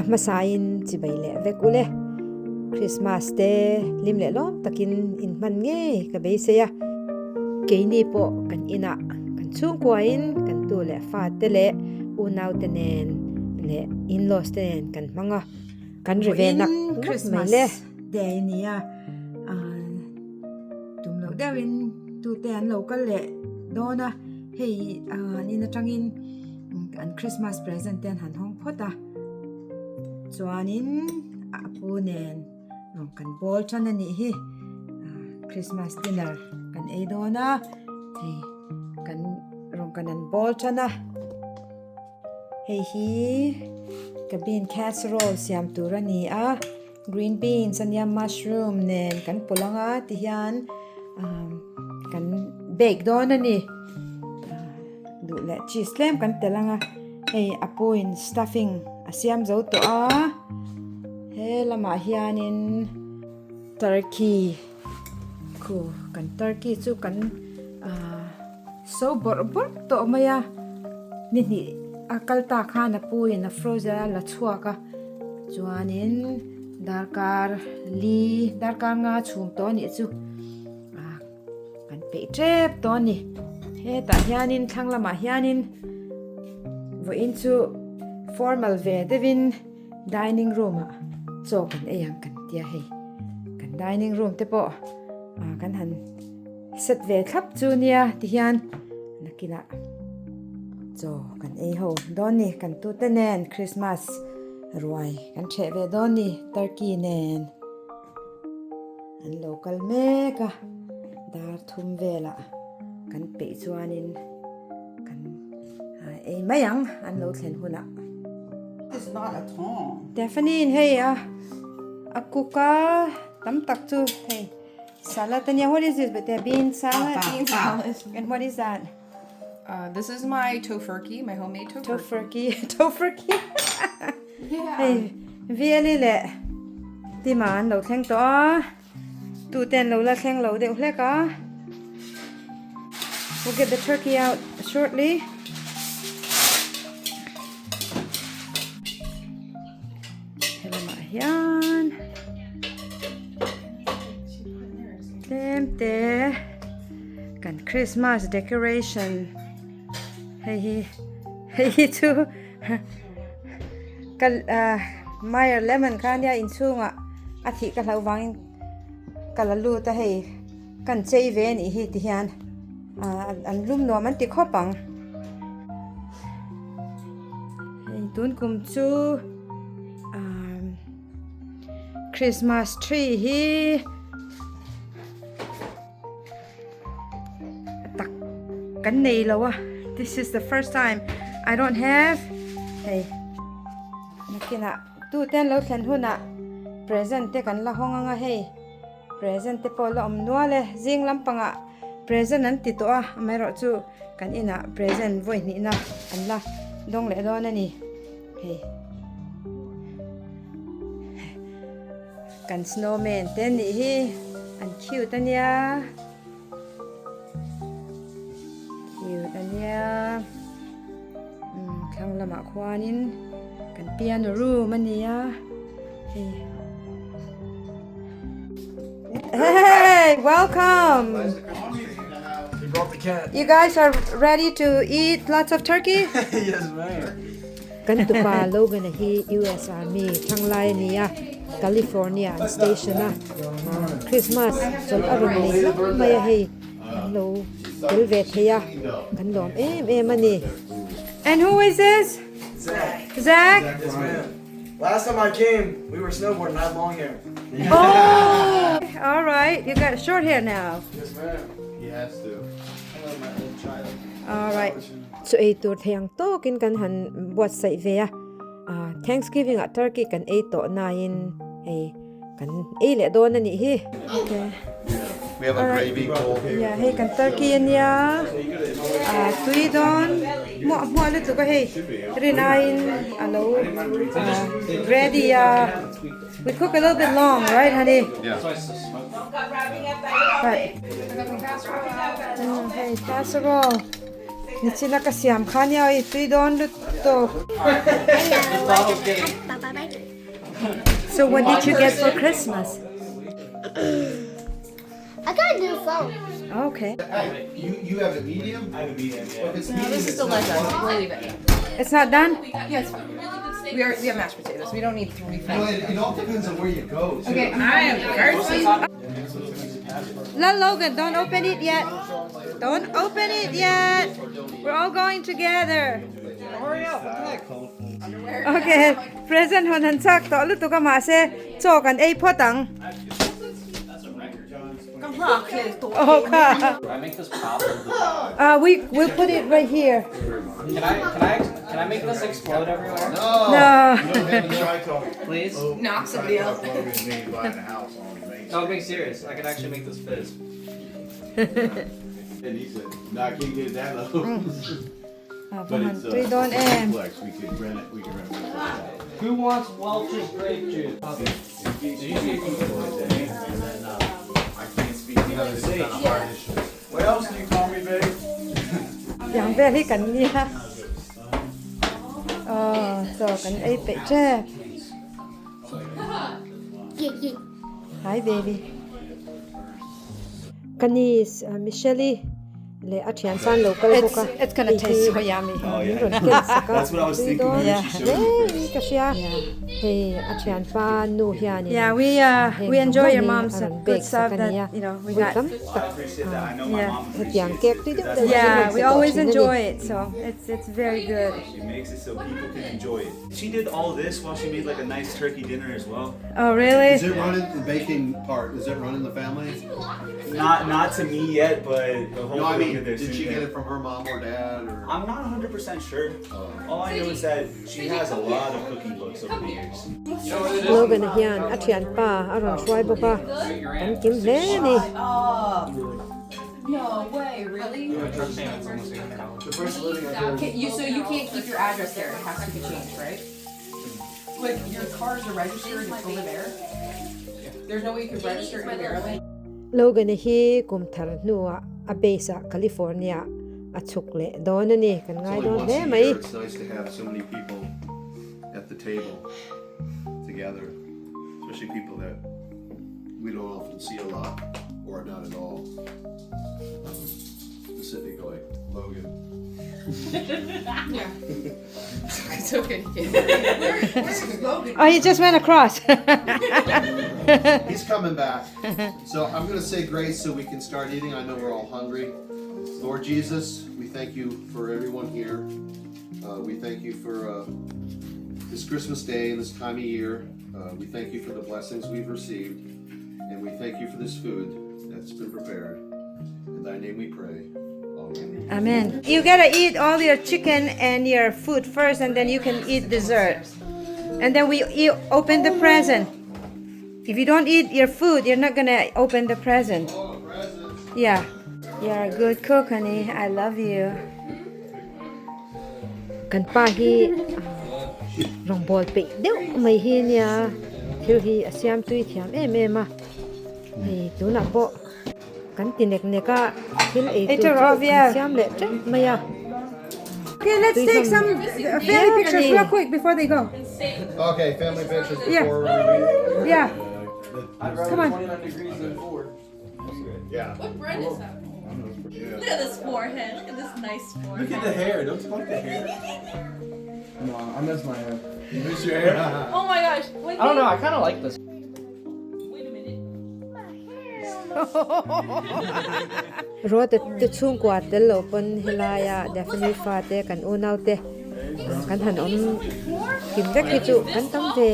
masain chi bai le vek ule Christmas te lim le lom takin in man nge ka be se ya ke ni po kan ina kan chhungkua in kan tu le fa te le unau te nen le in-laws te nen kan manga kan rive nak Christmas le day ni ya tum lo dawin Tuten local le dona hey ni na tangin an Christmas present ten han hong phota chuanin apu nen kan bol chan ani hi Christmas dinner kan ei dona hey kan an bol chana hey hi ka bean casserole siam turani green beans and yam mushroom nen kan pulanga ti hian kan bake dona ni du le cheese lem kan telanga hey apuin stuffing asiam zo to he lama hianin turkey ku kan turkey chu kan so bor to maya ni akal ta khana puin a frozen la chuaka chuanin darkar nga chhum to ni chu kan pe trep to ni he ta hianin thanglama hianin vo in chu formal ve devin dining room so kan eyang kan tia hei kan dining room te po kan han set ve thlap chu nia ti hian nakila so kan ei ho doni kan tu te nen Christmas ruai kan che ve doni turkey nen an local meka dar thum vela kan pe chuanin kan ei mayang an lo thlen huna. It's not at all. Definitely hey akuka tam tak chu hey salad and what is this but the bean salad and what is that this is my tofurkey, my homemade tofurkey. Tofurkey Yeah. hey really le ti man lo thleng to Tuten lo la thleng lo de hleka we'll get the turkey out shortly. Yan. Temte. Kan Christmas decoration. Hey too. Kal Meyer lemon kanya insunga athi ka lawang kalalu ta hey kan chei ve ni hi ti hian an lum no man ti khopang. Hey tun kum chu Christmas tree hi tak kan nei lawa. This is the first time I don't have hey nakina Tuten lo thlen huna present te kan la honga hey present te po la nuale jing lampanga present an ti to mai ro chu kan ina present voi ni na an la dong le do na ni hey kan snowman ten ni hi an cute ania thang lama khwanin kan piano room ania hey welcome. You brought the cat. You guys are ready to eat lots of turkey? Yes, ma'am. Kan tu pa Logan hi US Army thanglai nia California station Christmas chol arum ni maya hi hello velvet heya kan dom em ani. And who is this? Zach? Yes, ma'am. Last time I came, we were snowboarding. I had long hair. Oh, all right. You got short hair now. Yes, ma'am. He has to. Hello, my little child. All right. So tur thang to kin kan han buat sai ve Thanksgiving at turkey kan to na in hey kan le don ani hi. Okay. We have a gravy bowl here. Yeah, hey kan turkey ania tui don mo le tu ko hey rinain alo ready we cook a little bit long, right honey? Yeah. Right. Hey casserole nichina ka siam khanya tui don lu to Papa, So what did you get for Christmas? I got a new phone. Okay. Hey, you have a medium? I have a medium, yeah. If it's No, medium, this is it's still not like that. fun. We'll leave it. It's not done? Yeah, it's fine. We have mashed potatoes. We don't need 3 Well, things. it all depends on where you go, too. Okay, I am thirsty. Logan, don't open it yet. Don't open it yet. We're all going together. Hurry up, what the heck? Okay. Present honan sak to lu tu ka ma se cho kan ei photang. Oh ka. Do I make this pop? Can We'll put it right here. I make this explode everywhere? No. No. You don't have to try talking. Please? Knock somebody else. Logan and me buying a house on Main No, I'm being serious. I can actually make this fizz. And he said, no, I can't get it that low. But it's Three don't end. complex. We can rent it. We can rent it. Who wants Welch's grape juice? I can't speak English. What else do you call me, babe? Yang very kan nia. So kan ei pe che. Hi baby. Kanis Michelle le athian fan local boka. It's gonna taste so yummy. Oh, yeah. That's what I was thinking. Maybe Yeah. she showed me first. Kashia. Hey, athian fan nu hian. Yeah, we enjoy your mom's good stuff that we got. I appreciate that. I know my mom Yang appreciates kek it. tu. Yeah, we always enjoy it. So it's very good. She makes it so people can enjoy it. She did all this while she made like a nice turkey dinner as well. Oh really? Is it running the baking part? Is it running the family? Not to me yet, but hopefully No, I we'll mean, get there did soon. she get it from her mom or dad? Or? I'm not 100% sure. All I know is that she has a lot of cooking books over the years. Logan hian athian pa aron swai boka. Kan kim le ni. No way, really? The first living I did. So you can't keep your address there. It has to be changed, right? Like your cars are registered over there. There's no way you can register in Maryland. Logan hi kum thar nuwa abesa California achukle don ni kan ngai It's only don once he a mai. year. It's nice to have so many people at the table together, especially people that we don't often see a lot or not at all. Specifically like Logan. It's okay. Where's Logan? Oh, he just went across. He's coming back. So I'm going to say grace so we can start eating. I know we're all hungry. Lord Jesus, we thank you for everyone here. We thank you for this Christmas day and this time of year. We thank you for the blessings we've received. And we thank you for this food that's been prepared. In thy name we pray. Amen. Amen. You gotta eat all your chicken and your food first, and then you can eat dessert. And then we open the present. If you don't eat your food, you're not gonna open the present. Yeah. You're a good cook, honey. I love you. Kan pa hi rong bol pe deu mai hi nia. Thil hi asiam tui thiam em ma. Hey, tu na bo. Kan tinek neka thil e tu asiam le maya. Okay, let's take some family pictures real quick before they go. Okay, family pictures Yeah. before we Yeah. Come on. 29 degrees in 4. Yeah. What bread is that? Look at this forehead. Look at this nice forehead. Look at the hair. Don't you like the hair? No, I miss my hair. You miss your hair? Oh my gosh. Wait, I don't know, I kind of like this. Wait a minute. Ro te chhungkua te lo pon hilaya definitely fa te kan unau te kan han om kim vek hi chu kan tam ve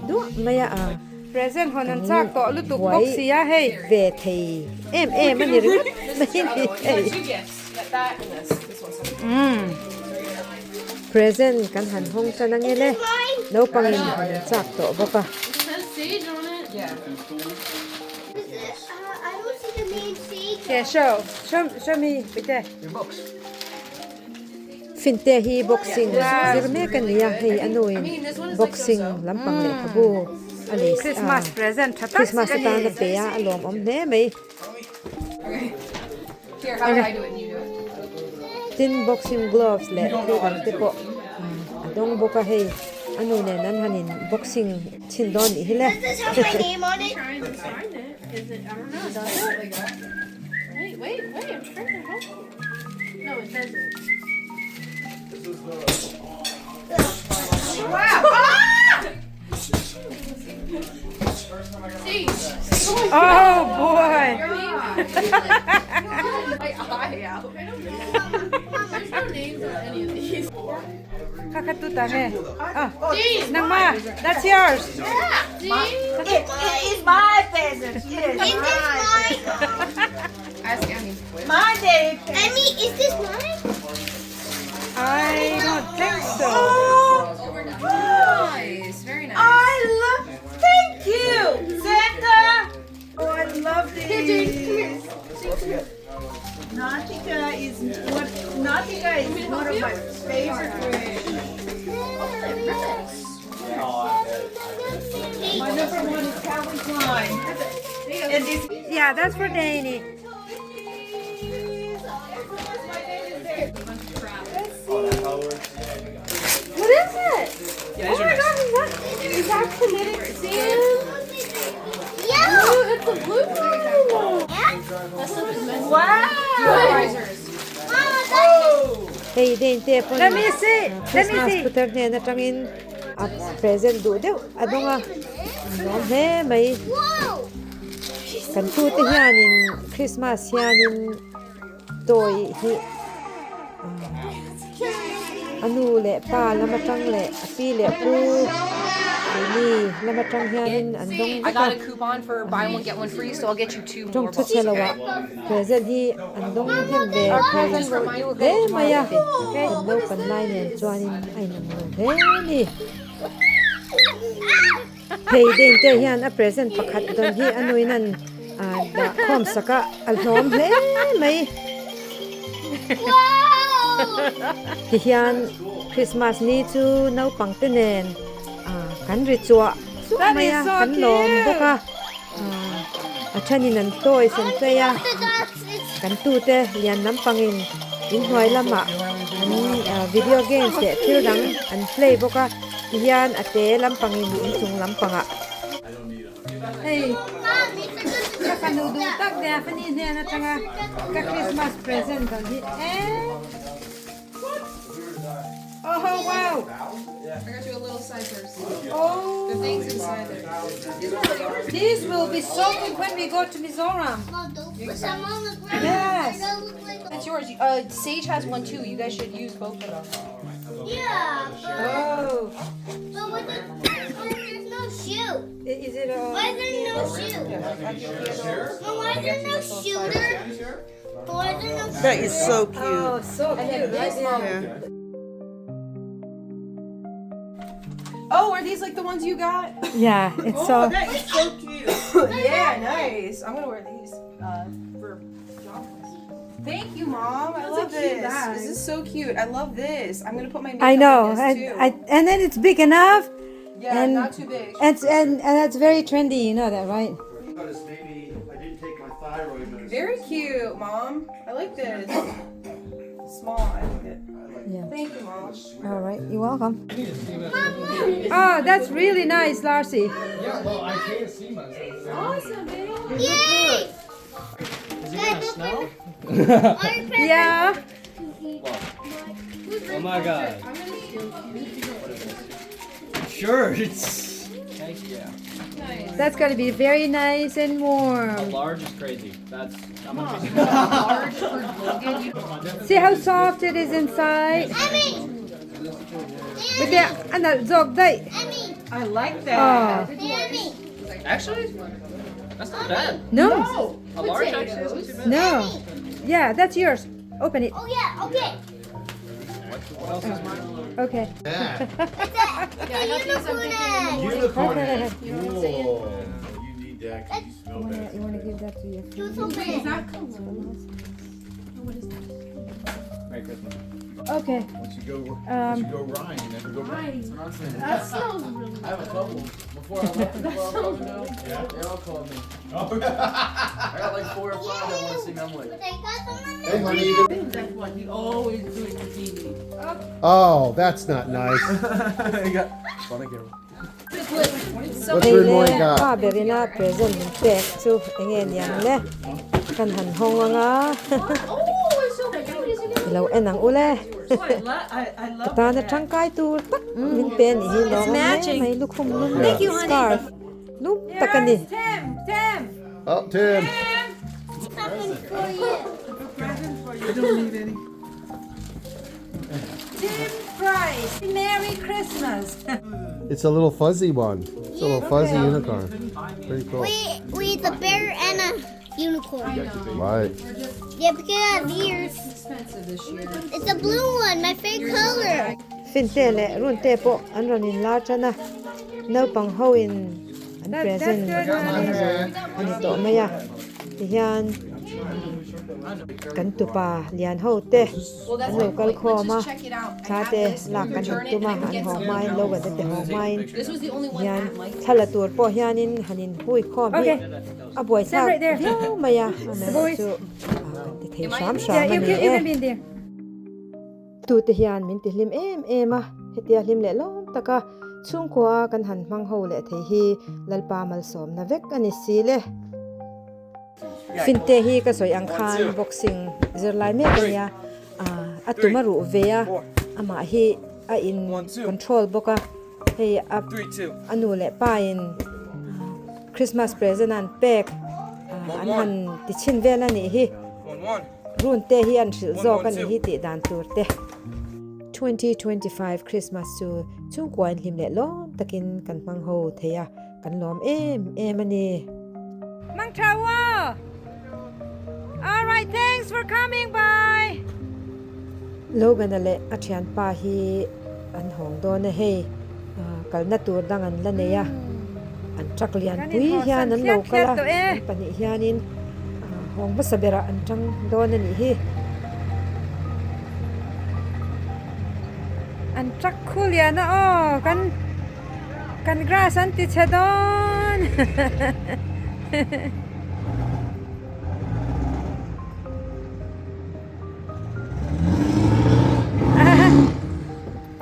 du maya a present honan chak to lu tuk box ya hey ve thei em ani ri mai ni hey Two gifts. That and this. This one's present kan han hong chanang ele no pangin honan chak to boka It says sage on it. yeah. I don't see the name sage. yeah show me bite Your books. finte hi boxing zirme kan ya hey anuin This one is boxing like so. lampang le khabu ali Christmas present Christmas ta na pe ya alom om ne mai Okay. Here, how do I do it? And you do it. tin boxing gloves le te po adong boka hey Ano ne nan hanin boxing chin don hi le. Does this have my name on it? Trying to sign it. Is it? I don't know. Does it? Wait. I'm trying to help you. No, it doesn't. Wow! Oh boy. My eye out. There's no names on any of these. Kakatuta he. Ah, Jeez, Nangma, that's yours. It's my pheasant. Yes, Is this mine? Ask Annie. my day. Emmy, is this mine? I don't think so. Nice, very nice. I love. Thank you, Santa. Oh, I love these. Nautica is one of my favorite birds. My number one is Calvin Klein. And this Yeah, that's for Danny. What is it? Yeah, these are nice. Is that committed sin? Yeah. it's a blue one. wow. Hey, Dane, let me see. Let me see. Putar ne na tangin a present do deu. Adonga. No he mai Whoa. kan tu te hianin Christmas hianin toy hi anu le pa lama tang le pi le pu ni lama tang hianin andong I got a coupon for buy one get one free, so I'll get you 2 jong more chu books. chelawa present hi andong hem ve he maya no kan lai ne chuanin ai nam he ni hey den te hian a present pakhat don hi anuinan da khom saka alhom he mai hi hian Christmas ni chu no pangte nen kan ri chua maya kan lom boka a chanin an toy sen te ya kan tu te lian lam pangin in hnuai lama an video games te thil dang an play boka hian ate lam pangin in chung lam panga hey ka kanu du tak de afani ne na tanga ka Christmas present dang hi oh wow I got you a little size oh The things inside there. these will be so good when we go to Mizoram. Yes. That's yours. Sage has one too. You guys should use both of them. Yeah. Oh, But there's no shoe. is it Why is there no shoe? Well, why is there no shooter? Why is there no That is so cute. Oh, so cute. Oh, are these like the ones you got? Yeah, it's so. That is so cute. Yeah, nice. I'm gonna wear these for joggers. Thank you, Mom. I love this. This is so cute. I love this. I'm gonna put my makeup I know, in this too. and then it's big enough, yeah, and not too big. and that's very trendy. You know that, right? Notice maybe I didn't take my thyroid medicine. Very cute, Mom. I like this. Small. I like it. Yeah. Thank you, Mom. All right, you're welcome. Oh, that's really nice, Larcy. Yeah, well, I can't see myself. Awesome, baby. Yay! Is it gonna snow? Yeah. Oh my god. Sure, it's. Thank you. Nice. That's gonna be very nice and warm. Large is crazy. That's. I'm gonna be. Large for Logan. You See how soft it is inside. Emmy! But yeah, and zog day. Emmy! I like that. Oh Emmy! Actually, that's not bad. no, A large actually isn't too bad. no. Yeah, that's yours. Open it. Oh yeah, okay. What else is mine? Okay. Yeah. It's a unicorn egg. Unicorn. Okay. Cool. You need that because you smell bad. You wanna give that to your Do something. Merry Christmas. Okay. Once you go Ryan, you never go back. That smells really I have a couple. Before I left, they all called me. I got like 4 or 5 that want to sing. I'm like, Hey, honey. That's what he always do in the TV. Oh, that's not nice. What's Hey Red Boy le, got? berina present pek chu engen yang le. Kan han hong nga. Oh, it's so cute. Lo enang ule. I love Ta na chang kai tu tak min pen hi lo mai lu khum lum Thank you, honey. Scarf. Lum takani. Tim. Oh, Tim. you don't need any. Tim Price. Merry Christmas. It's a little fuzzy one. It's a little fuzzy unicorn. Pretty cool. We the bear and a unicorn. Right. Yeah, because it has ears. It's a blue one, my favorite color. Fin te le run te po an ron in la chana. No pang ho in an present. Ani to maya. Hian kan tu pa lian ho te. An local kho ma. Cha te la kan tu ma an ho mai lo ga te ho mai. Hian thala tur po hianin hanin hui kho mi. A boy sa yo maya. Ana chu ti thei sham sham ani. Tu te hian min ti hlim em a hetia hlim le lom taka chhungkua kan han mang ho le thei hi lalpa mal som na vek ani si le finte hi ka soi ang khan boxing zirlai me kania atuma ru veya ama hi a in control boka hei anu le pa in Christmas present an pack an han ti chin vel ani hi run te hi an thil zo kan hi ti dan tur te 2025 Christmas chu chhungkua in hlim le lom takin kan mang ho theya kan lom em ani mang thawa. All right, thanks for coming by. Logan ale athian pa hi an hong do na hei kalna tur dangan la neya an traklian pui hian an lo kala pani hianin hong ba sabera an tang do na ni hi an trak khulia na kan grass an ti chadon.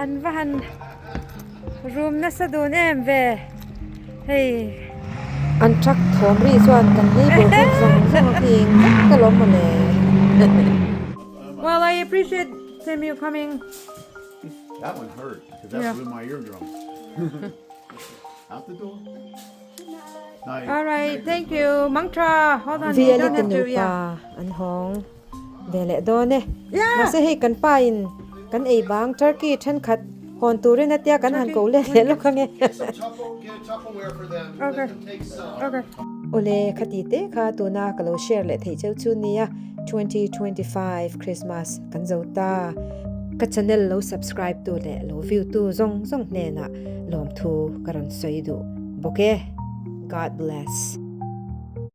An van room na sa dun em ve hey an trak thom ri chuan kan ni bu zong ping kalom male. Well, I appreciate Tim you coming. That one hurt because that blew my eardrum. Out the door. Night. All right, thank you. Mantra, hold on. You don't have to. Yeah. An hong vele done. Yeah. Mase hey kan pa in kan ei bang turkey then khat hon turin atia kan han ko le lo khange. Get a Tupperware for them. Okay. Let them take some. Okay. Ole khati te kha tu na kalo share le thei cheu chu nia 2025 Christmas kan zota ka channel lo subscribe tu le lo view tu zong ne na lom thu karon soi du boke. God bless.